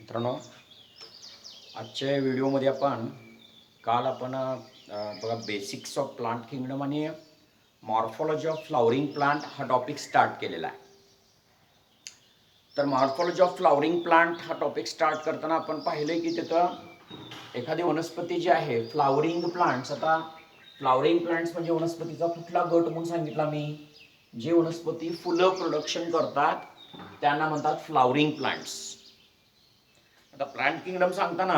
मित्रांनो, आजच्या व्हिडिओमध्ये आपण बघा बेसिक्स ऑफ प्लांट किंगडम आणि मॉर्फॉलॉजी ऑफ फ्लावरिंग प्लांट हा टॉपिक स्टार्ट केलेला आहे. तर मॉर्फॉलॉजी ऑफ फ्लावरिंग प्लांट हा टॉपिक स्टार्ट करताना आपण पाहिलं की तिथं एखादी वनस्पती जी आहे फ्लावरिंग प्लांट्स. आता फ्लावरिंग प्लांट्स म्हणजे वनस्पतीचा कुठला गट म्हणून सांगितला मी, जे वनस्पती फुलं प्रोडक्शन करतात त्यांना म्हणतात फ्लावरिंग प्लांट्स. आता प्लांट किंगडम सांगताना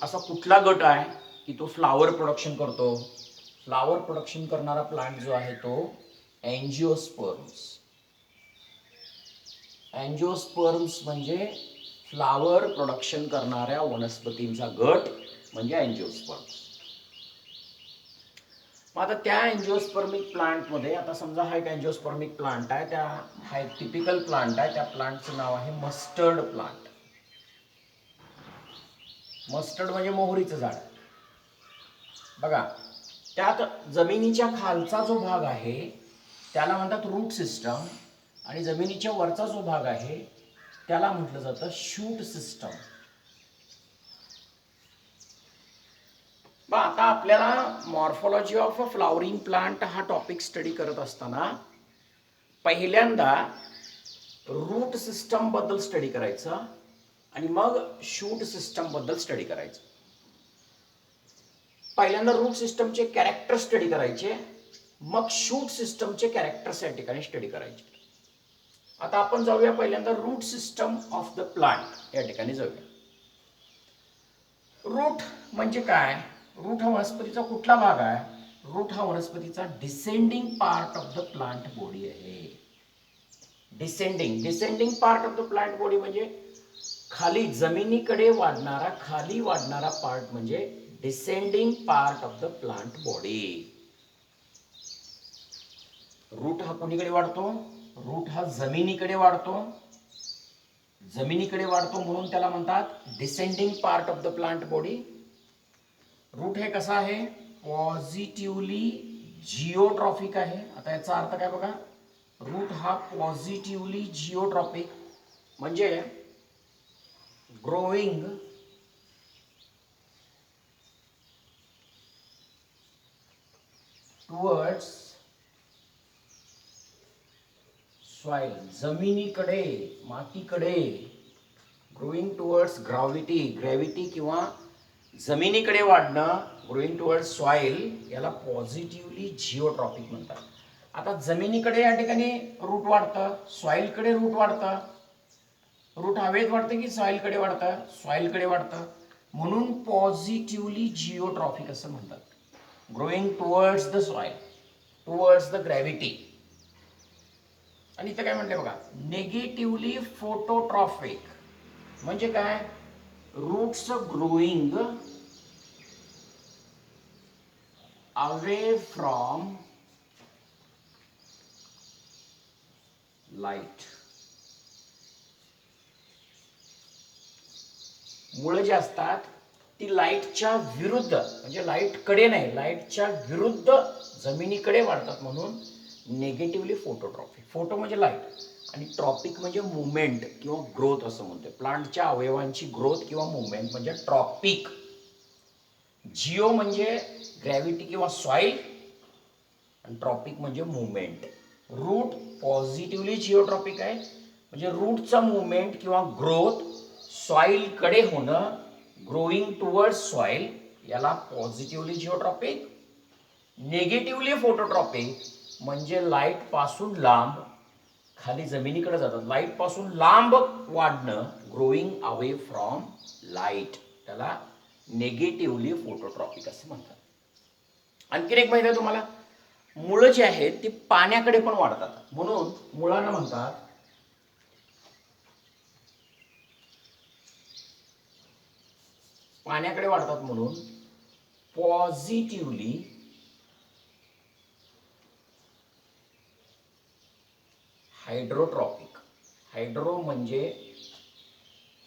असा कुठला गट आहे की तो फ्लावर प्रोडक्शन करतो. फ्लावर प्रोडक्शन करणारा प्लांट जो आहे तो एंजिओस्पर्म्स. एंजिओस्पर्म्स म्हणजे फ्लावर प्रोडक्शन करणाऱ्या वनस्पतींचा गट म्हणजे एंजिओस्पर्म्स. मग आता त्या एंजिओस्पर्मिक प्लांटमध्ये आता समजा हा एक एंजिओस्पर्मिक प्लांट आहे, हा एक टिपिकल प्लांट आहे. त्या प्लांटचं नाव आहे मस्टर्ड प्लांट. मस्टर्ड म्हणजे मोहरीचं झाड. बघा, त्यात जमिनीच्या खालचा जो भाग आहे त्याला म्हणतात रूट सिस्टम आणि जमिनीच्या वरचा जो भाग आहे त्याला म्हटलं जातं शूट सिस्टम. आता आपल्याला morphology of a flowering plant हा टॉपिक स्टडी करत असताना पहिल्यांदा रूट सिस्टम बद्दल स्टडी करायचं आणि मग शूट सिस्टम बद्दल स्टडी करायचं. पहिल्यांदा रूट सिस्टमचे कॅरेक्टर स्टडी करायचे, मग शूट सिस्टमचे कॅरेक्टर्स या ठिकाणी स्टडी करायचे. आता आपण जाऊया पहिल्यांदा root system of the plant या ठिकाणी जाऊया. रूट म्हणजे काय? रूट हा वनस्पतीचा कुठला भाग आहे? रूट हा वनस्पतीचा descending part of the plant body आहे. Descending part of the plant body म्हणजे खाली जमिनीकडे खाली वाढणारा पार्ट म्हणजे descending part of the plant body. Root हा कोणीकडे वाढतो? रूट हा जमिनीकडे वाढतो. जमिनीकडे वाढतो म्हणून त्याला म्हणतात descending part of the plant body. Root हे कसं आहे? पॉझिटिव्हली जिओट्रॉफिक आहे. आता याचा अर्थ काय बघा, रूट हा पॉझिटिव्हली जिओट्रॉफिक म्हणजे ग्रोइंग टुवर्ड्स सॉइल, जमिनीकडे मातीकडे. ग्रोइंग टुवर्ड्स ग्रॅव्हिटी किंवा जमिनीकडे वाढणं, ग्रोइंग टुवर्ड्स सॉइल, याला पॉझिटिव्हली जिओट्रॉपिक म्हणतात. आता जमिनीकडे या ठिकाणी रूट वाढतं, सॉइलकडे रूट वाढतं. रूट हवेत वाढतं की सॉइलकडे वाढतं? सॉइलकडे वाढतं, म्हणून पॉझिटिव्हली जिओट्रॉपिक असं म्हणतात. Growing towards the soil, towards the gravity. आणि इथं काय म्हणते बघा, निगेटिव्हली फोटोट्रॉफिक म्हणजे काय? Roots growing away from light. मुळं जी असतात ती लाईटच्या विरुद्ध, म्हणजे लाईटकडे नाही, लाईटच्या विरुद्ध जमिनीकडे वाढतात, म्हणून निगेटिव्हली फोटोट्रॉपिक. फोटो म्हणजे लाईट आणि ट्रॉपिक म्हणजे मुवमेंट किंवा ग्रोथ असं म्हणतो. प्लांटच्या अवयवांची ग्रोथ किंवा मुवमेंट म्हणजे ट्रॉपिक. जिओ म्हणजे ग्रॅव्हिटी किंवा सॉइल आणि ट्रॉपिक म्हणजे मुवमेंट. रूट पॉझिटिव्हली जिओट्रॉपिक आहे म्हणजे रूटचा मुवमेंट किंवा ग्रोथ सॉइलकडे होणं, ग्रोइंग टुवर्ड्स सॉइल, याला पॉझिटिव्हली जिओट्रॉपिक. निगेटिव्हली फोटोट्रॉपिक म्हणजे लाईट पासून लांब, खाली जमिनीकडे जातात, लाईट पासून लांब वाढणं, ग्रोइंग अवे फ्रॉम लाईट, त्याला निगेटिव्हली फोटोट्रॉपिक असं म्हणतात. आणखीन एक माहिती आहे तुम्हाला, मुळं जी आहेत ती पाण्याकडे पण वाढतात, म्हणून मुळांना म्हणतात पाण्याकडे वाढतात म्हणून पॉझिटिव्हली हायड्रोट्रॉपिक. हायड्रो म्हणजे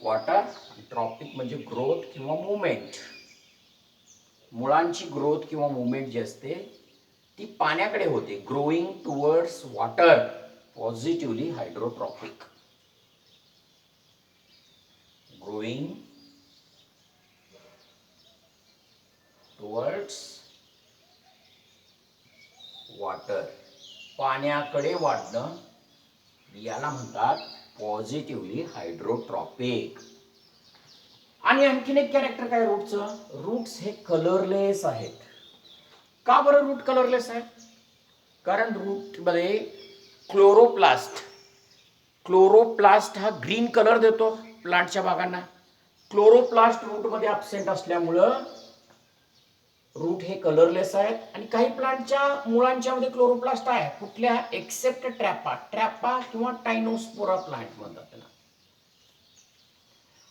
वॉटर, ट्रॉपिक म्हणजे ग्रोथ किंवा मुवमेंट. मुळांची ग्रोथ किंवा मुवमेंट जी असते ती पाण्याकडे होते, growing towards water, positively hydrotropic. Growing towards water, पाण्याकडे वाढणं, याला म्हणतात पॉझिटिव्हली हायड्रोट्रॉपिक. आणि आणखीन एक कॅरेक्टर काय रूटचं, रूट्स हे कलरलेस आहेत. का बरं रूट कलरलेस आहे? कारण रूट मध्ये क्लोरोप्लास्ट हा ग्रीन कलर देतो प्लांटच्या भागांना. क्लोरोप्लास्ट रूट मध्ये अब्सेंट असल्यामुळं रूट हे कलरलेस आहेत. आणि काही प्लांटच्या मुळांच्या मध्ये क्लोरोप्लास्ट आहे, कुठल्या, एक्सेप्ट ट्रॅपा किंवा टायनोस्पोरा प्लांट म्हणतात त्याला.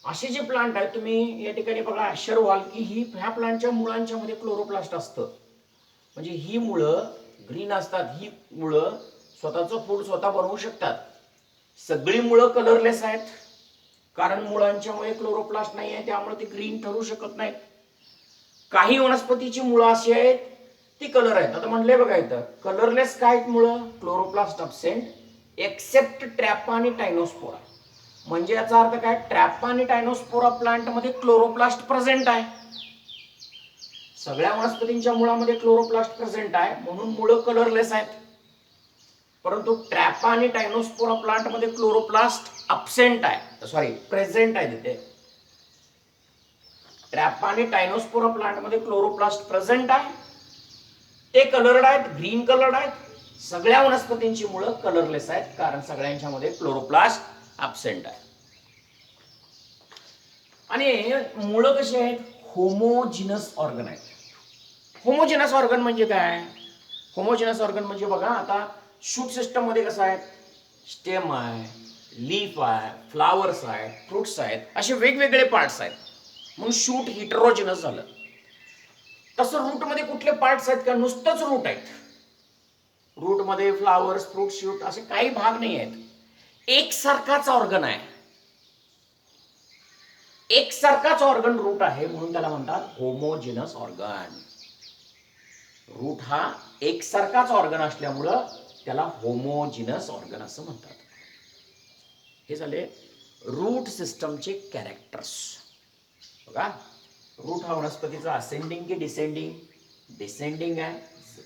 असे जे प्लांट आहेत, तुम्ही या ठिकाणी बघा आश्चर्य व्हाल की ह्या प्लांटच्या मुळांच्या मध्ये क्लोरोप्लास्ट असतं. म्हणजे ही मुळं ग्रीन असतात, ही मुळं स्वतःचं फूड स्वतः बनवू शकतात. सगळी मुळं कलरलेस आहेत, कारण मुळांच्यामुळे क्लोरोप्लास्ट नाही आहे, त्यामुळे ती ग्रीन ठरू शकत नाहीत. काही वनस्पतीची मुळं अशी आहेत ती कलर आहेत. आता म्हणले बघा इथं कलरलेस काय मुळं, क्लोरोप्लास्ट अब्सेंट एक्सेप्ट ट्रॅपा आणि टायनोस्पोरा. म्हणजे याचा अर्थ काय, ट्रॅपा आणि टायनोस्पोरा प्लांट मध्ये क्लोरोप्लास्ट प्रेझेंट आहे. सगळ्या वनस्पतींच्या मुळामध्ये क्लोरोप्लास्ट प्रेझेंट आहे म्हणून मुळं कलरलेस आहेत. परंतु ट्रॅपा आणि टायनोस्पोरा प्लांट मध्ये क्लोरोप्लास्ट अब्सेंट आहे, सॉरी प्रेझेंट आहे. तिथे ट्रॅपा आणि टायनोस्पोरा प्लांट मध्ये क्लोरोप्लास्ट प्रेझेंट आहे, ते कलर्ड आहेत, ग्रीन कलर्ड आहेत. सगळ्या वनस्पतींची मुळं कलरलेस आहेत, कारण सगळ्यांच्या मध्ये क्लोरोप्लास्ट अब्सेंट आहे. आणि मुळं कशी आहेत, होमोजिनस ऑर्गन आहेत. होमोजिनस ऑर्गन म्हणजे काय, होमोजिनस ऑर्गन म्हणजे बघा आता शूट सिस्टम मध्ये कसं आहे, स्टेम आहे, लीफ आहे, फ्लावर्स आहेत, फ्रुट्स आहेत, असे वेगवेगळे पार्ट्स आहेत म्हणून शूट हिटरोजिनस झालं. तसं रूट मध्ये कुठले पार्ट्स आहेत का, नुसतंच रूट आहेत. रूट मध्ये फ्लावर्स, फ्रूट, शूट असे काही भाग नाही आहेत. एकसारखाच ऑर्गन आहे, एकसारखाच ऑर्गन रूट आहे म्हणून त्याला म्हणतात होमोजिनस ऑर्गन. रूट हा एकसारखाच ऑर्गन असल्यामुळं त्याला होमोजिनस ऑर्गन असं म्हणतात. हे झाले रूट सिस्टमचे कॅरेक्टर्स. बघा रूट हा वनस्पतीचा असेंडिंग की डिसेंडिंग, डिसेंडिंग आहे,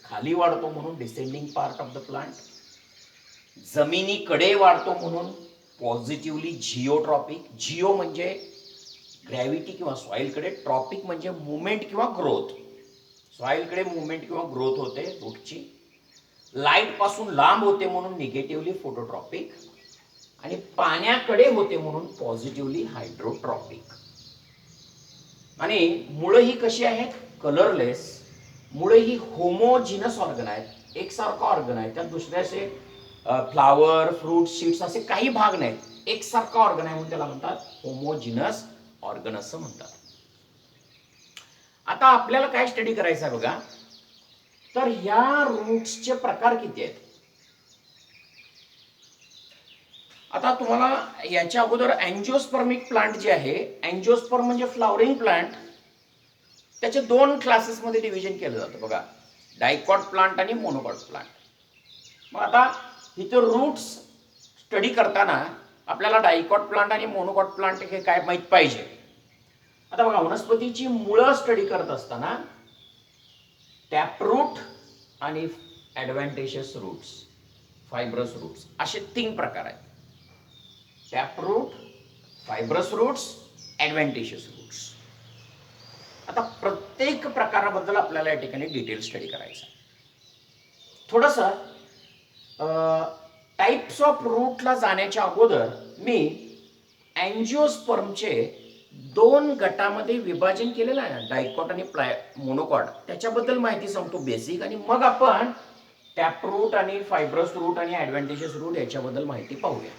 खाली वाढतो म्हणून descending part of the plant. जमिनीकडे वाढतो म्हणून पॉझिटिव्हली जिओट्रॉपिक. जिओ म्हणजे ग्रॅव्हिटी किंवा सॉइलकडे, ट्रॉपिक म्हणजे मुवमेंट किंवा ग्रोथ. सॉइलकडे मुवमेंट किंवा ग्रोथ होते रूटची. लाईट पासून लांब होते म्हणून निगेटिव्हली फोटोट्रॉपिक. आणि पाण्याकडे होते म्हणून पॉझिटिव्हली हायड्रोट्रॉपिक. आणि मुळं ही कशी आहेत, कलरलेस. मुळं ही होमोजिनस ऑर्गन आहेत, एकसारखा ऑर्गन आहे. त्यात दुसरे असे फ्लावर, फ्रूट, सीड्स असे काही भाग नाहीत, एकसारखा ऑर्गन आहे म्हणून त्याला म्हणतात होमोजिनस ऑर्गन असं म्हणतात. आता आपल्याला काय स्टडी करायचं आहे बघा, तर ह्या रूट्सचे प्रकार किती आहेत. आता तुम्हाला याच्या अगोदर अँजिओस्पर्मिक प्लांट जे आहे, अँजिओस्पर्म म्हणजे फ्लॉवरिंग प्लांट, त्याचे दोन क्लासेसमध्ये डिव्हिजन केलं जातं बघा, डायकॉट प्लांट आणि मोनोकॉट प्लांट. मग आता इथे रूट्स स्टडी करताना आपल्याला डायकॉट प्लांट आणि मोनोकॉट प्लांट हे काय माहित पाहिजे. आता बघा वनस्पतीची मुळं स्टडी करत असताना टॅपरूट आणि ॲडव्हान्टेशियस रूट्स, फायब्रस रूट्स असे तीन प्रकार आहेत. टॅपरूट, फायब्रस रूट्स, ॲडव्हान्टेशियस रूट्स. आता प्रत्येक प्रकाराबद्दल आपल्याला या ठिकाणी डिटेल स्टडी करायचं आहे. थोडंसं टाइप्स ऑफ रूटला जाण्याच्या अगोदर मी अँजिओस्पर्मचे दोन गटामध्ये विभाजन केलेलं आहे ना, डायकॉट आणि मोनोकॉट, त्याच्याबद्दल माहिती सांगतो बेसिक. आणि मग आपण टॅपरूट आणि फायब्रस रूट आणि ॲडव्हान्टेजेस रूट याच्याबद्दल माहिती पाहूया.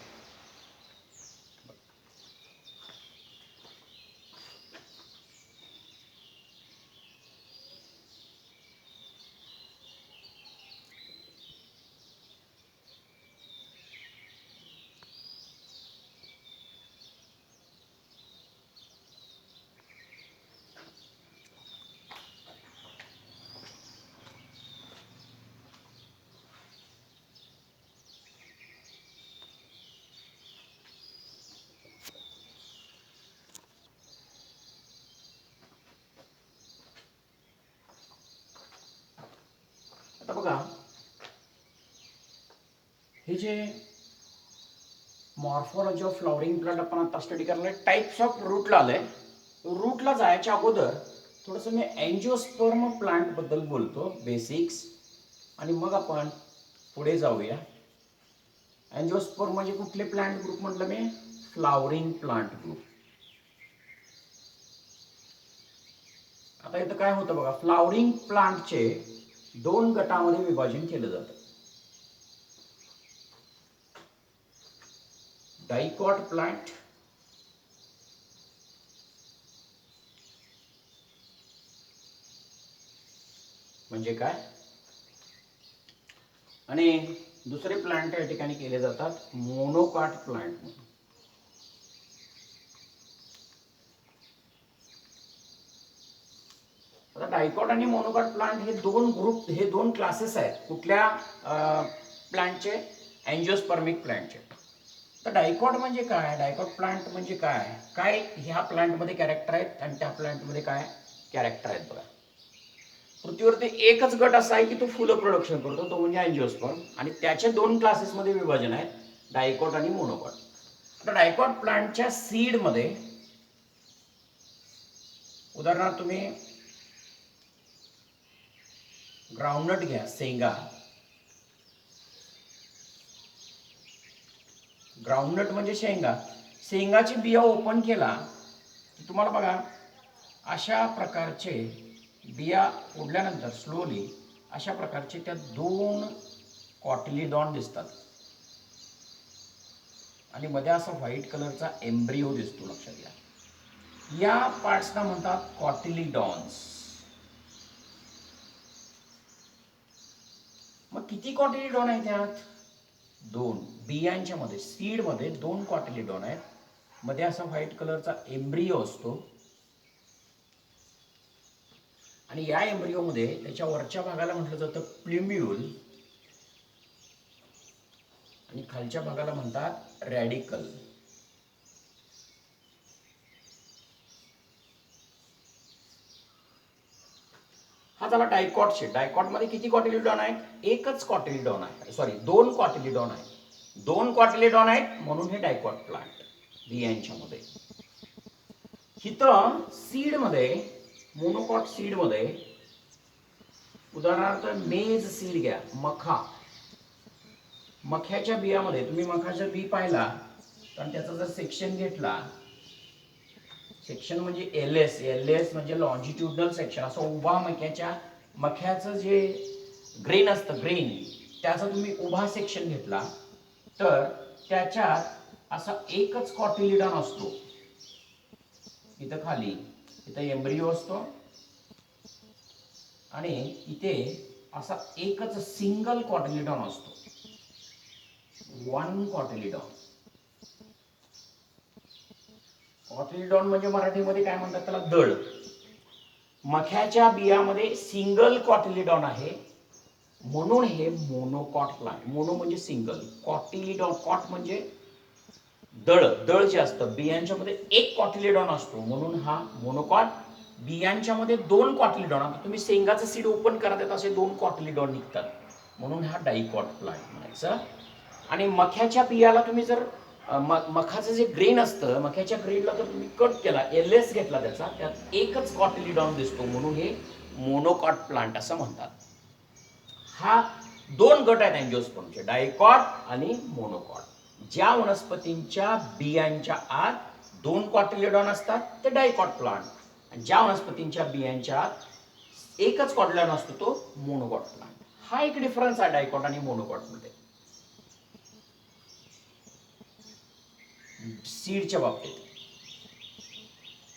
जे मॉर्फोलॉजी ऑफ फ्लॉवरिंग प्लांट आपण आता स्टडी करणार आहे. टाइप्स ऑफ रूटला आलंय. रूटला जायच्या अगोदर थोडंसं मी अँजिओस्पर्म प्लांट बद्दल बोलतो, बेसिक्स, आणि मग आपण पुढे जाऊया. अँजिओस्पर्म म्हणजे कुठले प्लांट ग्रुप म्हटलं मी? Flowering plant group. आता इथं काय होतं बघा, फ्लॉवरिंग प्लांटचे दोन गटामध्ये विभाजन केलं जातं. डायकॉट प्लांट म्हणजे काय, आणि दुसरे प्लांट या ठिकाणी केले जातात मोनोकॉट प्लांट म्हणून. आता डायकॉट आणि मोनोकॉट प्लांट हे दोन ग्रुप, हे दोन क्लासेस आहेत. कुठल्या प्लांटचे? अँजिओस्पर्मिक प्लांटचे. तर डायकॉट म्हणजे काय, डायकॉट प्लांट म्हणजे काय, काय ह्या प्लांटमध्ये कॅरेक्टर आहेत आणि त्या प्लांटमध्ये काय कॅरेक्टर आहेत बघा. पृथ्वीवरती एकच गट असा आहे की तो फुलं प्रोडक्शन करतो, तो म्हणजे अँजिओस्पर्म, आणि त्याच्या दोन क्लासेसमध्ये विभाजन आहेत, डायकॉट आणि मोनोकॉट. आता डायकॉट प्लांटच्या सीडमध्ये उदाहरणार्थ तुम्ही ग्राउंडनट घ्या, शेंगा. ग्राउंडनट म्हणजे शेंगा. शेंगाची बिया ओपन केला की तुम्हाला बघा अशा प्रकारचे बिया फोडल्यानंतर स्लोली अशा प्रकारचे त्या दोन कॉटिलिडॉन दिसतात आणि मध्ये असा व्हाईट कलरचा एम्ब्रिओ दिसतो. लक्षात घ्या, या पार्ट्सना म्हणतात कॉटिलिडॉन्स. मग किती कॉटिलिडॉन आहेत त्यात? दोन. बियांच्या मध्ये, सीड मध्ये दोन कॉटिलिडॉन आहेत, मध्ये असा व्हाईट कलरचा एम्ब्रिओ असतो, आणि या एम्ब्रिओ मध्ये त्याच्या वरच्या भागाला म्हटलं जातं प्ल्युम्यूल आणि खालच्या भागाला म्हणतात रॅडिकल. हा झाला डायकॉट. डायकॉट मध्ये किती कॉटिलिडॉन आहेत? एकच कॉटिलिडॉन आहे, सॉरी दोन कॉटिलिडॉन आहेत. दोन कॉटिलिडॉन आहेत म्हणून हे डायकॉट प्लांट बियांच्या मध्ये. इथं सीड मध्ये, मोनोकॉट सीड मध्ये उदाहरणार्थ मेज सीड घ्या, मखा. मख्याच्या बियामध्ये तुम्ही मखाचा बी पाहिला तर त्याचा जर सेक्शन घेतला, सेक्शन म्हणजे एलएस, एलएस म्हणजे लॉन्जिट्युडनल सेक्शन, असं उभा मख्याचं जे ग्रेन असतं, ग्रेन त्याचा तुम्ही उभा सेक्शन घेतला तर त्याच्यात असा एकच कॉटिलिडॉन असतो. इथं खाली, इथं एम्ब्रिओ असतो आणि इथे असा एकच सिंगल कॉटिलिडॉन असतो, वन कॉटिलिडॉन. कॉटिलिडॉन म्हणजे मराठीमध्ये काय म्हणतात त्याला? दळ. मख्याच्या बियामध्ये सिंगल कॉटिलिडॉन आहे म्हणून हे मोनोकॉट प्लांट. मोनो म्हणजे सिंगल, कॉटिलिडॉन, कॉट म्हणजे दळ, दळ जे असतं. बियांच्या मध्ये एक कॉटिलिडॉन असतो म्हणून हा मोनोकॉट. बियांच्या मध्ये दोन कॉटिलिडॉन, आता तुम्ही शेंगाचं सीड ओपन करतात असे दोन कॉटिलिडॉन निघतात म्हणून हा डायकॉट प्लांट म्हणायचा. आणि मख्याच्या बियाला तुम्ही जर मखाचं जे ग्रेन असतं, मख्याच्या ग्रेनला जर तुम्ही कट केला, एलएस घेतला त्याचा, त्यात एकच कॉटिलिडॉन दिसतो म्हणून हे मोनोकॉट प्लांट असं म्हणतात. हा दोन गट आहेत अँजिओस्पर्मचे, डायकॉट आणि मोनोकॉट. ज्या वनस्पतींच्या बियांच्या आत दोन कॉटिलिडॉन असतात ते डायकॉट प्लांट, आणि ज्या वनस्पतींच्या बियांच्या आत एकच कॉटिलिडॉन असतो तो मोनोकॉट प्लांट. हा एक डिफरन्स आहे डायकॉट आणि मोनोकॉट मध्ये सीडच्या बाबतीत.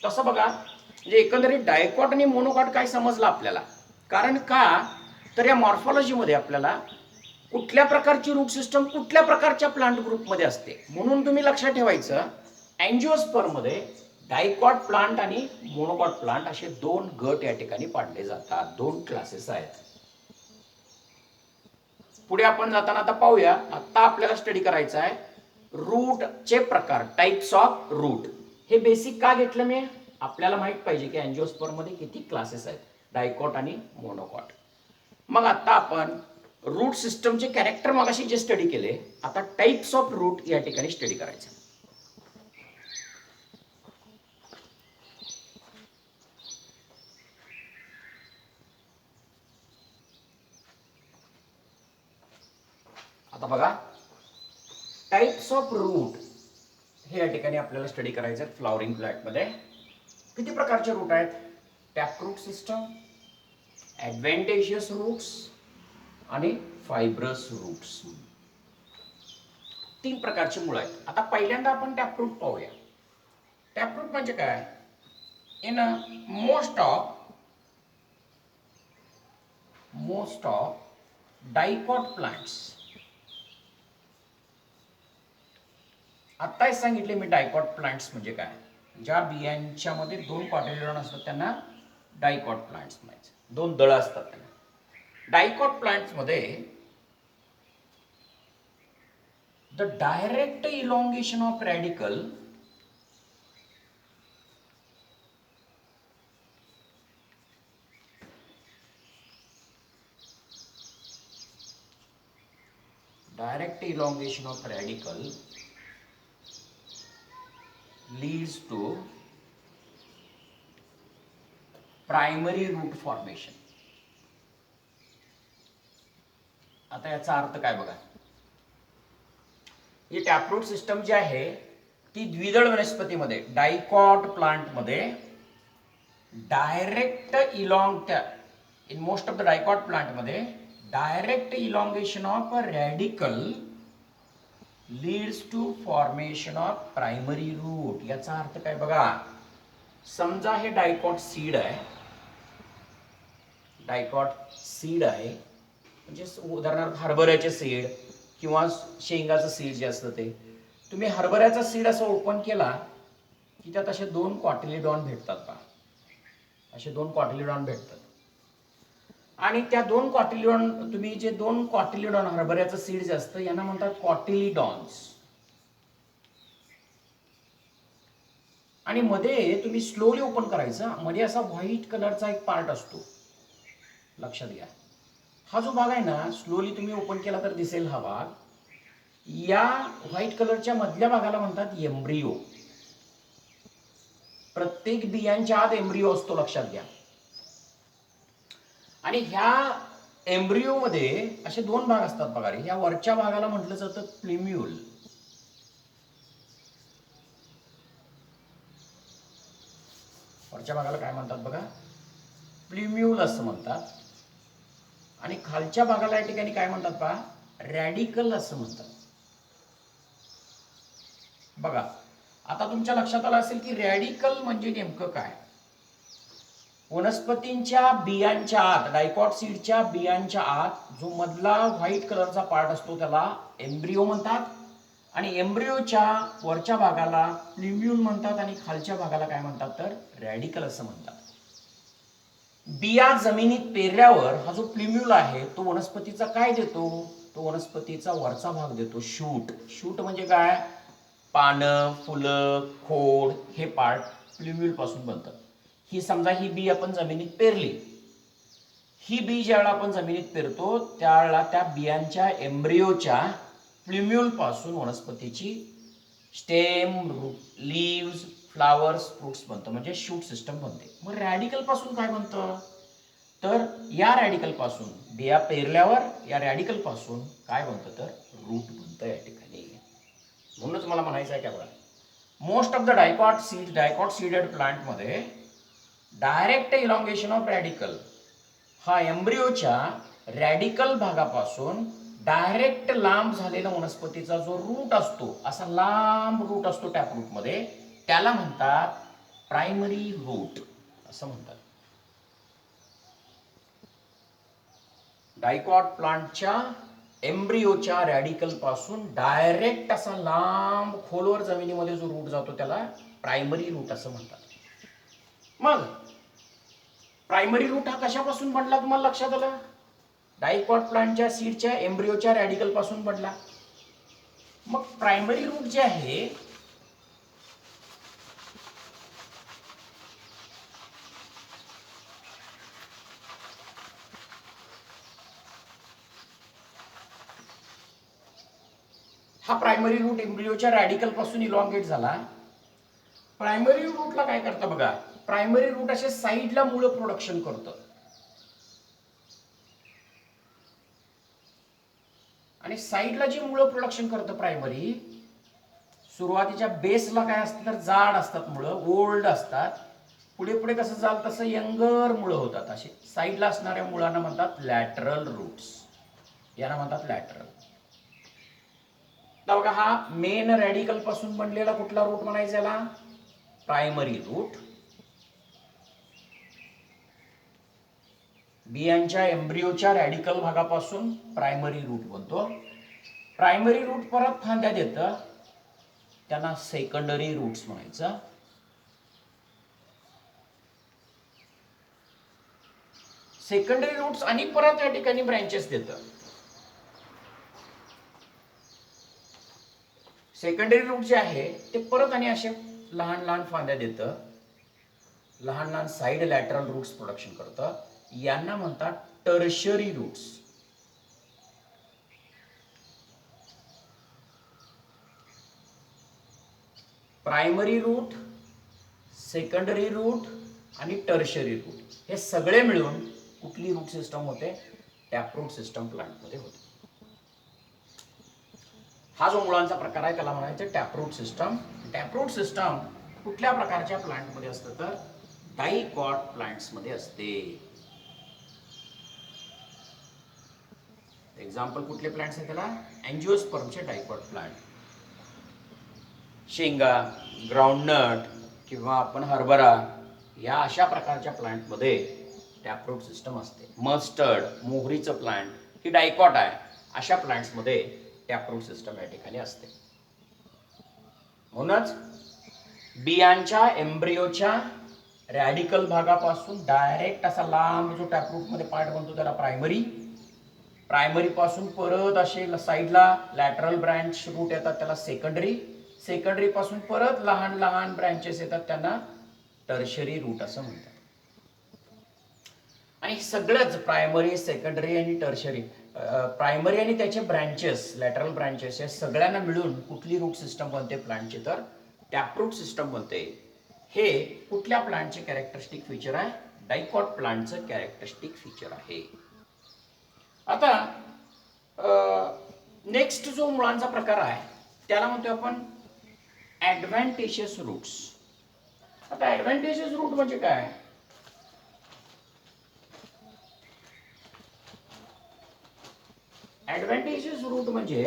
तसं बघा, म्हणजे एकंदरीत डायकॉट आणि मोनोकॉट काय समजलं आपल्याला. कारण का तर या मॉर्फॉलॉजीमध्ये आपल्याला कुठल्या प्रकारची रूट सिस्टम कुठल्या प्रकारच्या प्लांट ग्रुपमध्ये असते म्हणून तुम्ही लक्षात ठेवायचं. अँजिओस्पर्म मध्ये डायकॉट प्लांट आणि मोनोकॉट प्लांट असे दोन गट या ठिकाणी पाडले जातात, दोन क्लासेस आहेत. पुढे आपण जाताना आता पाहूया. आता आपल्याला स्टडी करायचा आहे रूटचे प्रकार, टाइप्स ऑफ रूट. हे बेसिक का घेतलं मी? आपल्याला माहित पाहिजे की अँजिओस्पर्म मध्ये किती क्लासेस आहेत, डायकॉट आणि मोनोकॉट. मग आता आपण रूट सिस्टमचे कॅरेक्टर मगाशी जे स्टडी केले, आता टाइप्स ऑफ रूट या ठिकाणी स्टडी करायचे. आता बघा, टाइप्स ऑफ रूट हे या ठिकाणी आपल्याला स्टडी करायचे आहेत फ्लॉवरिंग प्लांटमध्ये. किती प्रकारचे रूट आहेत? टॅपरूट सिस्टम, ऍडव्हेंटेशियस रूट्स आणि फायब्रस रूट्स. 3 प्रकारचे मुळ आहेत. आता पहिल्यांदा आपण टॅपरूट पाहूया. टॅपरूट म्हणजे काय? In most of dicot plants, आत्ताच सांगितले मी डायकॉट प्लांट्स म्हणजे काय. ज्या बियांच्या मध्ये 2 कॉटिलिडॉन असतात त्यांना डायकॉट प्लांट्स म्हणायचे. 2 दळ असतात त्यांना. डायकॉट प्लांट्स मध्ये the direct elongation of radical leads to primary root formation. आता याचा अर्थ काय बघा. ही टॅपरूट सिस्टम जी आहे ती द्विदळ वनस्पतीमध्ये, डायकॉट प्लांट मध्ये direct in most of the dicot plant मध्ये direct elongation of a radicle leads to formation of primary root. याचा अर्थ काय बघा. समजा हे डायकॉट सीड आहे, म्हणजे उदाहरणार्थ हरभऱ्याचे सीड किंवा शेंगाचं सीड जे असतं ते. तुम्ही हरभऱ्याचा सीड असं ओपन केला की त्यात असे 2 कॉटिलिडॉन भेटतात पहा. असे 2 कॉटिलिडॉन भेटतात आणि त्या 2 कॉटिलिडॉन, तुम्ही जे 2 कॉटिलिडॉन हरभऱ्याचं सीड जे असतं यांना म्हणतात कॉटिलिडॉन्स. आणि मध्ये तुम्ही स्लोली ओपन करायचं, मध्ये असा व्हाईट कलरचा एक पार्ट असतो, लक्षात घ्या. हा जो भाग आहे ना, स्लोली तुम्ही ओपन केला तर दिसेल हा भाग. या व्हाईट कलरच्या मधल्या भागाला म्हणतात एम्ब्रियो. प्रत्येक बियांच्या आत एम्ब्रियो असतो, लक्षात घ्या. आणि ह्या एम्ब्रियो मध्ये असे 2 भाग असतात बघा. या वरच्या भागाला म्हटलं जातं प्लिम्यूल. वरच्या भागाला काय म्हणतात बघा, प्लिम्यूल असं म्हणतात. आणि खालच्या भागाला या ठिकाणी काय म्हणतात पहा, रॅडिकल असं म्हणतात. बघा, आता तुमच्या लक्षात आलं असेल की रॅडिकल म्हणजे नेमकं काय. वनस्पतींच्या बियांच्या आत, डायकॉट सीडच्या बियांच्या आत जो मधला व्हाईट कलरचा पार्ट असतो त्याला एम्ब्रियो म्हणतात. आणि एम्ब्रियोच्या वरच्या भागाला प्लिम्यूल म्हणतात आणि खालच्या भागाला काय म्हणतात तर रॅडिकल असं म्हणतात. बिया जमिनीत पेरल्यावर हा जो प्लिम्यूल आहे तो वनस्पतीचा काय देतो, तो वनस्पतीचा वरचा भाग देतो, शूट. शूट म्हणजे काय, पानं, फुलं, खोड हे पार्ट प्लिम्यूल पासून बनतात. ही समजा ही बी आपण जमिनीत पेरली. ही बी ज्यावेळेला आपण जमिनीत पेरतो त्यावेळेला त्या बियांच्या एम्ब्रियोच्या प्लिम्यूल पासून वनस्पतीची स्टेम, लीव्स, फ्लावर्स, फ्रुट्स बनतं, म्हणजे शूट सिस्टम बनते. मग रॅडिकल पासून काय बनतं तर या रॅडिकल पासून, बिया पेरल्यावर या रॅडिकल पासून काय बनतं तर रूट बनतं या ठिकाणी. म्हणूनच मला म्हणायचं आहे की बघा, most of the dicot seeded plant मध्ये डायरेक्ट इलॉंगेशन ऑफ रॅडिकल हा एम्ब्रियोच्या रॅडिकल भागापासून डायरेक्ट लांब झालेला वनस्पतीचा जो रूट असतो, असा लांब रूट असतो टॅपरूट मध्ये, त्याला म्हणतात प्रायमरी रूट असं म्हणतात. डायकॉट प्लांटच्या एम्ब्रियोच्या रॅडिकल पासून डायरेक्ट असा लांब खोलवर जमिनीमध्ये जो रूट जातो त्याला प्रायमरी रूट असं म्हणतात. मग प्रायमरी रूट हा कशापासून बनला तुम्हाला लक्षात आलं? डायकॉट प्लांटच्या सीडच्या एम्ब्रियोच्या रॅडिकल पासून बनला. मग प्रायमरी रूट जे आहे हा प्रायमरी रूट एम्ब्रियोच्या रॅडिकल पासून इलॉंगेट झाला. प्रायमरी रूटला काय करतं बघा, प्रायमरी रूट असे साईडला मुळं प्रोडक्शन करतं आणि साईडला जी मुळं प्रोडक्शन करतं प्रायमरी, सुरुवातीच्या बेसला काय असतं तर जाड असतात मुळं, ओल्ड असतात. पुढे पुढे कसं जाल तसं यंगर मुळं होतात. असे साईडला असणाऱ्या मुळांना म्हणतात लॅटरल रूट्स, याला म्हणतात लॅटरल. बघा हा मेन रॅडिकल पासून बनलेला कुठला रूट म्हणायचा याला, प्रायमरी रूट. बियांच्या एम्ब्रियोच्या रॅडिकल भागापासून प्रायमरी रूट बनतो. प्रायमरी रूट परत फांद्या देतं, त्यांना सेकंडरी रूट्स म्हणायचं. सेकंडरी रूट्स आणि परत या ठिकाणी ब्रँचेस देतं. सेकंडरी रूट जे आहे ते परत आणि असे लहान लहान फांद्या देतं, लहान लहान साइड लॅटरल रूट्स प्रोडक्शन करतं. यांना म्हणतात tertiary roots. Primary root, secondary root आणि टर्शरी रूट हे सगळे मिळून कुठली रूट सिस्टम होते, टॅपरूट सिस्टम प्लांटमध्ये होते. हा जो मुळांचा प्रकार आहे त्याला म्हणायचं टॅपरूट सिस्टम. टॅपरूट सिस्टम कुठल्या प्रकारच्या प्लांटमध्ये असतं तर डायकॉट प्लांट्समध्ये असते. एक्झाम्पल कुठले प्लांट्स आहेत त्याला, अँजिओस्पर्मचे डायकॉट प्लांट. शेंगा, ग्राउंडनट किंवा आपण हरभरा या अशा प्रकारच्या प्लांटमध्ये टॅपरूट सिस्टम असते. मस्टर्ड, मोहरीचं प्लांट ही डायकॉट आहे, अशा प्लांट्समध्ये टॅपरूट सिस्टम या ठिकाणी असते. म्हणूनच बियांच्या एम्ब्रियोच्या रॅडिकल भागापासून डायरेक्ट असा लांब जो टॅपरूट मध्ये पार्ट बनतो त्याला प्रायमरी. प्रायमरी पासून परत असे साईडला लॅटरल ब्रँच रूट येतात त्याला सेकंडरी. सेकंडरी पासून परत लहान लहान ब्रँचेस येतात त्यांना टर्शरी रूट असं म्हणतात. आणि सगळंच प्रायमरी, सेकंडरी आणि टर्शरी, प्रायमरी आणि त्याचे ब्रँचेस, लॅटरल ब्रँचेस या सगळ्यांना मिळून कुठली रूट सिस्टम बनते प्लांटची तर टॅपरूट सिस्टम बनते. हे कुठल्या प्लांटचे कॅरेक्टरिस्टिक फीचर आहे, डायकॉट प्लांटचं कॅरेक्टरिस्टिक फीचर आहे. आता नेक्स्ट जो मुळांचा प्रकार आहे त्याला म्हणतो आपण ऍडव्हान्टेशियस रूट्स. आता ऍडव्हान्टेशियस रूट म्हणजे काय, ऍडव्हान्टेजियस रूट म्हणजे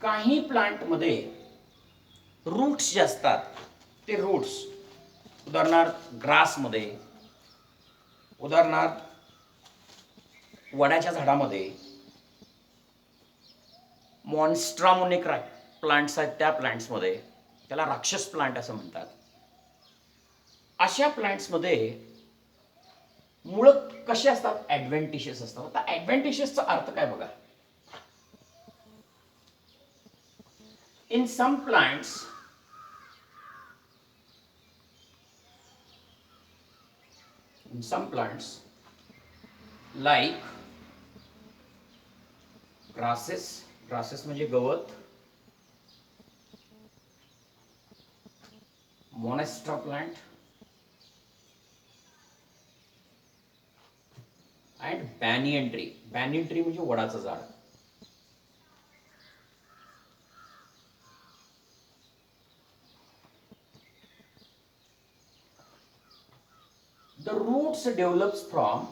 काही प्लांटमध्ये रूट्स जे असतात ते रूट्स, उदाहरणार्थ ग्रासमध्ये, उदाहरणार्थ वडाच्या झाडामध्ये, मॉन्स्ट्रा म्हणून एक प्लांट्स आहेत त्या प्लांट्समध्ये, त्याला राक्षस प्लांट असं म्हणतात. अशा प्लांट्समध्ये मुळं कसे असतात, ऍडव्हान्टेशियस असतात. आता ऍडव्हान्टेशियसचा अर्थ काय बघा, in some plants like grasses म्हणजे गवत, monstera plant and banyan tree. Banyan tree म्हणजे वडाचं झाड. The roots develops from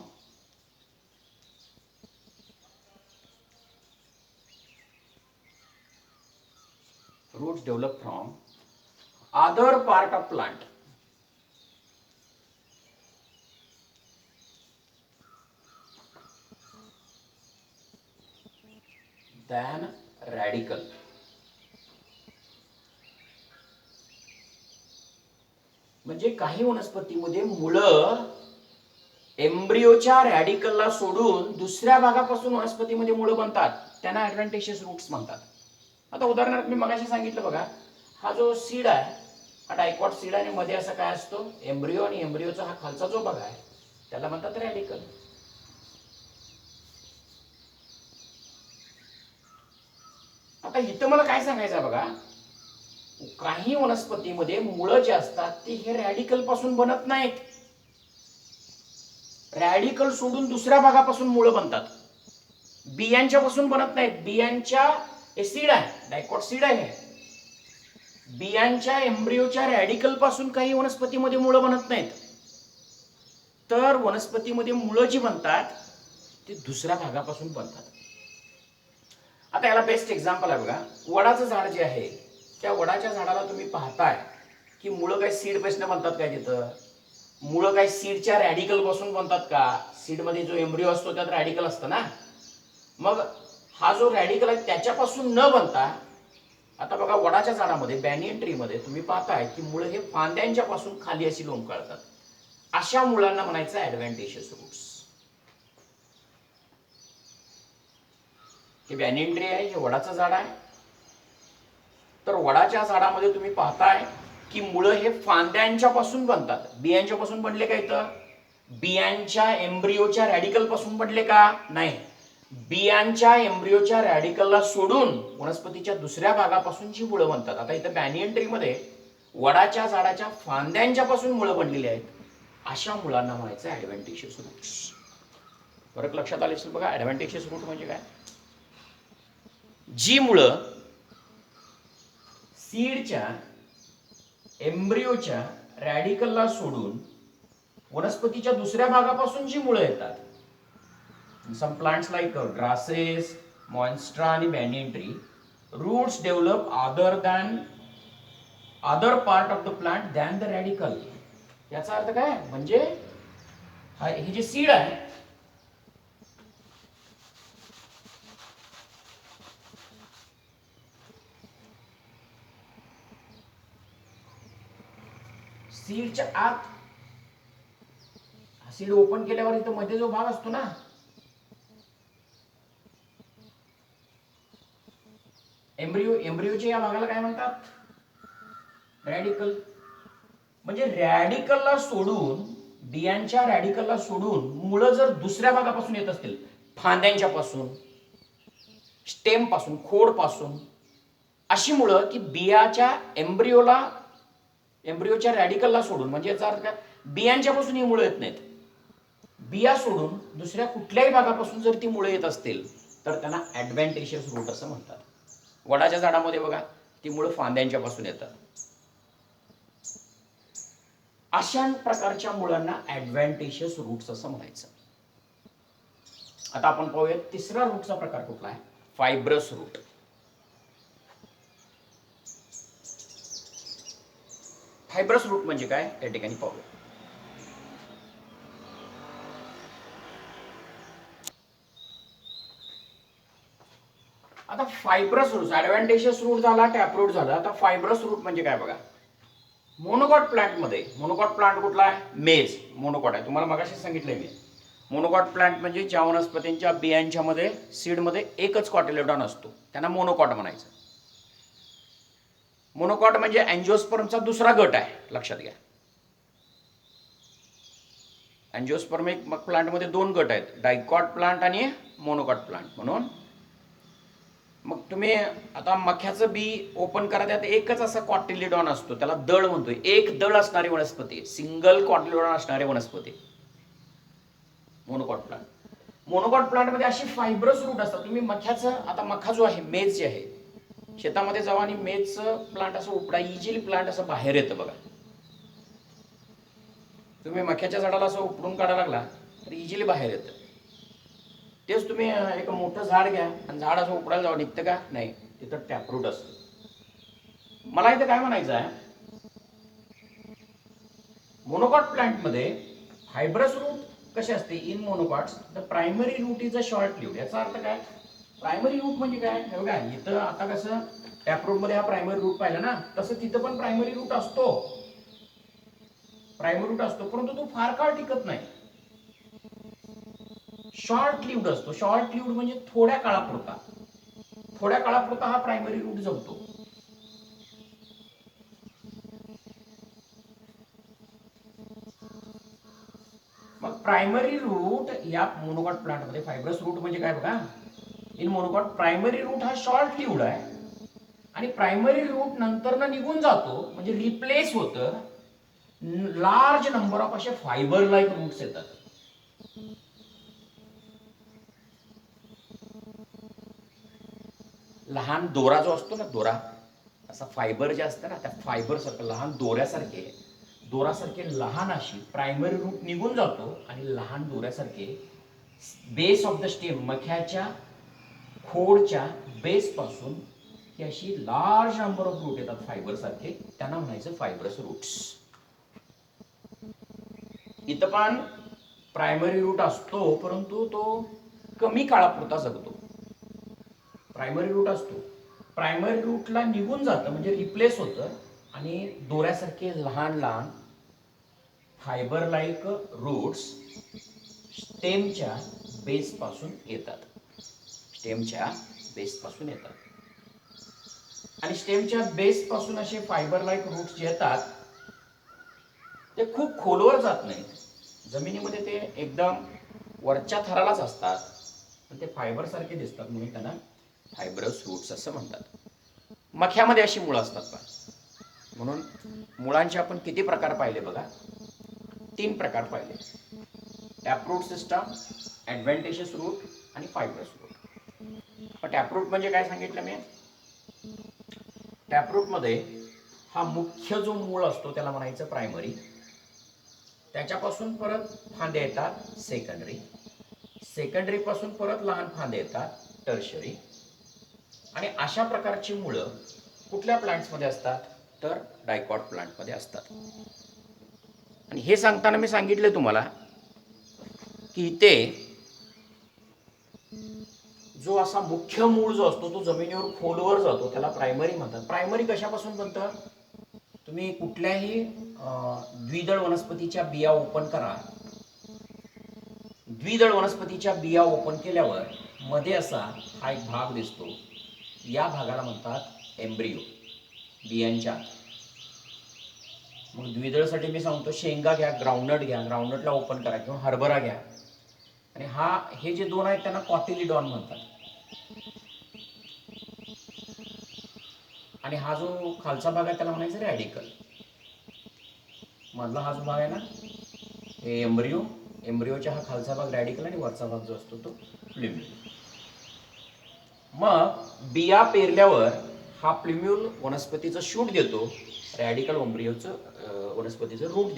other part of plant. Than radical. म्हणजे काही वनस्पतीमध्ये मुळं एम्ब्रियोच्या रॅडिकलला सोडून दुसऱ्या भागापासून वनस्पतीमध्ये मुळं बनतात, त्यांना ऍडव्हान्टेशियस रूट्स म्हणतात. आता उदाहरणार्थ मी मगाशी सांगितलं बघा, हा जो सीड आहे हा डायकॉट सीड आहे आणि मध्ये असं काय असतो एम्ब्रियो, आणि एम्ब्रियोचा हा खालचा जो भाग आहे त्याला म्हणतात रॅडिकल. आता इथं मला काय सांगायचं आहे बघा, काही वनस्पतीमध्ये मुळं जे असतात ते हे रॅडिकल पासून बनत नाहीत. रॅडिकल सोडून दुसऱ्या भागापासून मुळं बनतात. बियांच्या पासून बनत नाहीत. बियांच्या सीड आहे, डायकॉट सीड आहे. बियांच्या एम्ब्रियोच्या रॅडिकल पासून काही वनस्पतीमध्ये मुळं बनत नाहीत. तर वनस्पतीमध्ये मुळं जी बनतात ते दुसऱ्या भागापासून बनतात. आता याला बेस्ट एक्झाम्पल आहे बघा, वडाचं झाड जे आहे त्या वडाच्या झाडाला तुम्ही पाहताय की मुळं काय सीड बेसने बनतात काय, तिथं मुळं काय सीडच्या रॅडिकल पासून बनतात का? सीडमध्ये जो एम्ब्रियो असतो त्यात रॅडिकल असतं ना. मग हा जो रॅडिकल आहे त्याच्यापासून न बनता, आता बघा वडाच्या झाडामध्ये बॅनियन ट्री मध्ये तुम्ही पाहताय की मुळं हे फांद्यांच्या पासून खाली अशी लोंबकळतात. अशा मुळांना म्हणायचं ऍडव्हेंटिशियस रूट्स. हे बॅनियन ट्री आहे, हे वडाचं झाड आहे. तर वडाच्या झाडामध्ये तुम्ही पाहताय की मुळं हे फांद्यांच्या पासून बनतात. बियांच्या पासून बनले का? इथं बियांच्या एम्ब्रियोच्या रॅडिकल पासून बनले का? नाही. बियांच्या एम्ब्रियोच्या रॅडिकलला सोडून वनस्पतीच्या दुसऱ्या भागापासून जी मुळं बनतात. आता इथं बॅनियन ट्री मध्ये वडाच्या झाडाच्या फांद्यांच्या पासून मुळं बनलेली आहेत. अशा मुळांना म्हणायचं ऍडव्हेंटिशियस रूट्स. फरक लक्षात आले असेल बघा. ऍडव्हेंटिशियस रूट म्हणजे काय? जी मुळं सीडच्या एम्ब्रियोच्या रॅडिकलला सोडून वनस्पतीच्या दुसऱ्या भागापासून जी मुळं येतात. Some plants like grasses, monstera आणि banyan tree, roots develop other part of the plant than the radical. याचा अर्थ काय म्हणजे हे जे सीड आहे सीडच्या आत, सीड ओपन केल्यावर इथं मध्ये जो भाग असतो ना, एम्ब्रियोच्या या भागाला काय म्हणतात? रॅडिकल. म्हणजे रॅडिकलला सोडून, बियांच्या रॅडिकलला सोडून मुळं जर दुसऱ्या भागापासून येत असतील, फांद्यांच्या पासून, स्टेम पासून, खोड पासून, अशी मुळं की बियाच्या एम्ब्रियोच्या रॅडिकलला सोडून, म्हणजे याचा अर्थ काय, बियांच्या पासून ही मुळं येत नाहीत. बिया सोडून दुसऱ्या कुठल्याही भागापासून जर ती मुळं येत असतील तर त्यांना ऍडव्हेंटिशियस रूट असं म्हणतात. वडाच्या झाडामध्ये बघा ती मुळं फांद्यांच्या पासून येतात. अशा प्रकारच्या मुळांना ऍडव्हेंटिशियस रूट्स असं म्हणायचं. आता आपण पाहूया तिसरा रूटचा प्रकार कुठला आहे? Fibrous route. फायब्रस रूट म्हणजे काय या ठिकाणी पाहूया. आता फायब्रस रूट, ऍडव्हेंटिशियस रूट झाला, टॅपरूट झाला. आता फायब्रस रूट म्हणजे काय बघा. मोनोकॉट प्लांट मध्ये, मोनोकॉट प्लांट कुठला आहे? मेज मोनोकॉट आहे. तुम्हाला मगाशी सांगितलंय मी. मोनोकॉट प्लांट म्हणजे ज्या वनस्पतींच्या बियांच्या मध्ये, सीड मध्ये एकच कॉटिलेडॉन असतो त्यांना मोनोकॉट म्हणायचं. मोनोकॉट म्हणजे अँजिओस्पर्मचा दुसरा गट आहे, लक्षात घ्या. अँजिओस्पर्मिक प्लांट मध्ये दोन गट आहेत, डायकॉट प्लांट आणि मोनोकॉट प्लांट म्हणून. मग तुम्ही आता मख्याचं बी ओपन करा, त्यात एकच असा कॉटिलिडॉन असतो, त्याला दळ म्हणतोय. एक दळ असणारी वनस्पती, सिंगल कॉटिलिडॉन असणारी वनस्पती मोनोकॉट प्लांट. मोनोकॉट प्लांट मध्ये अशी फायब्रस रूट असतात. तुम्ही मख्याचं, आता मखा जो आहे, मेज जे आहे, शेतामध्ये जावा आणि मेजचं प्लांट असं उपडा, इजिली प्लांट असं बाहेर येतं बघा. तुम्ही मख्याच्या झाडाला असं उपडून काढायला लागला तर इजिली बाहेर येतं. तेच तुम्ही एक मोठं झाड घ्या आणि झाड असं उपडायला जावं, निघतं का? नाही, तिथं टॅपरूट असतं. मला इथं काय म्हणायचं आहे, मोनोकॉट प्लांट मध्ये फायब्रस रूट कसे असते? In monocots the primary root is a short lived. याचा अर्थ काय? प्रायमरी रूट म्हणजे काय? हे बघा इथं आता कसं टॅपरूट मध्ये हा प्रायमरी रूट पाहिला ना, तसं तिथं पण प्रायमरी रूट असतो. प्रायमरी रूट असतो, परंतु तो फार काळ टिकत नाही, शॉर्ट लिव्ड असतो. शॉर्ट लिव्ड म्हणजे थोड्या काळापुरता, थोड्या काळापुरता हा प्रायमरी रूट जगतो. मग प्रायमरी रूट या मोनोकॉट प्लांट मध्ये, फायब्रस रूट म्हणजे काय बघा, इन मोनोकॉट प्रायमरी रूट हा शॉर्ट लिव्ड आहे आणि प्रायमरी रूट नंतर निघून जातो, म्हणजे रिप्लेस होतं. लार्ज नंबर ऑफ असे फायबर लाईक रूट्स येतात. लहान दोरा जो असतो ना, दोरा असा फायबर जे असतं ना, त्या फायबर सारखं लहान दोऱ्यासारखे लहान अशी प्रायमरी रूट निघून जातो आणि लहान दोऱ्यासारखे बेस ऑफ द स्टेम, मख्याच्या खोडच्या बेस पासून ही अशी लार्ज नंबर ऑफ रूट येतात फायबर सारखे, त्यांना म्हणायचं फायबरस रूट्स. इथं पण प्रायमरी रूट असतो, परंतु तो कमी काळापुरता जगतो. प्रायमरी रूट असतो, प्रायमरी रूटला निघून जातं म्हणजे रिप्लेस होतं आणि दोऱ्यासारखे लहान लहान फायबर लाईक रूट्स स्टेमच्या बेस पासून येतात. आणि स्टेमच्या बेस पासून असे फायबर लाईक रूट्स जे येतात ते खूप खोलवर जात नाहीत. जमिनीमध्ये ते एकदम वरच्या थरालाच असतात, पण ते फायबर सारखे दिसतात म्हणून त्यांना फायबरस रूट्स असं म्हणतात. मख्यामध्ये अशी मुळं असतात पण, म्हणून मुळांचे आपण किती प्रकार पाहिले बघा, 3 प्रकार पाहिले. टॅपरूट सिस्टम, ॲडव्हेंटिशियस रूट आणि फायबरस रूट. टॅपरूट म्हणजे काय सांगितलं मी? टॅपरूटमध्ये हा मुख्य जो मूळ असतो त्याला म्हणायचं प्रायमरी, त्याच्यापासून परत फांद्या येतात सेकंडरी पासून परत लहान फांदे येतात टर्शरी. आणि अशा प्रकारची मुळं कुठल्या प्लांट्समध्ये असतात? तर डायकॉट प्लांटमध्ये असतात. आणि हे सांगताना मी सांगितलं तुम्हाला की इथे जो असा मुख्य मूळ जो असतो तो जमिनीवर खोलवर जातो, त्याला प्रायमरी म्हणतात. प्रायमरी कशापासून बनतं? तुम्ही कुठल्याही द्विदळ वनस्पतीच्या बिया ओपन करा, द्विदळ वनस्पतीच्या बिया ओपन केल्यावर मध्ये असा हा एक भाग दिसतो, या भागाला म्हणतात एम्ब्रियो, बियांच्या. मग द्विदळसाठी मी सांगतो, शेंगा घ्या, ग्राउंडनट घ्या, ग्राउंडनटला ओपन करा, किंवा हरभरा घ्या. आणि हे जे दोन आहेत त्यांना कॉटिलिडॉन म्हणतात. आणि हा जो खालचा भाग आहे त्याला म्हणायचं रॅडिकल. मधला हा जो भाग आहे ना, हे एम्ब्रियोच्या हा खालचा भाग रॅडिकल आणि वरचा भाग जो असतो तो प्ल्युम्यूल. मग बिया पेरल्यावर हा प्ल्युम्यूल वनस्पतीचं शूट देतो, रॅडिकल एम्ब्रियोचं वनस्पतीचं रूट देतो.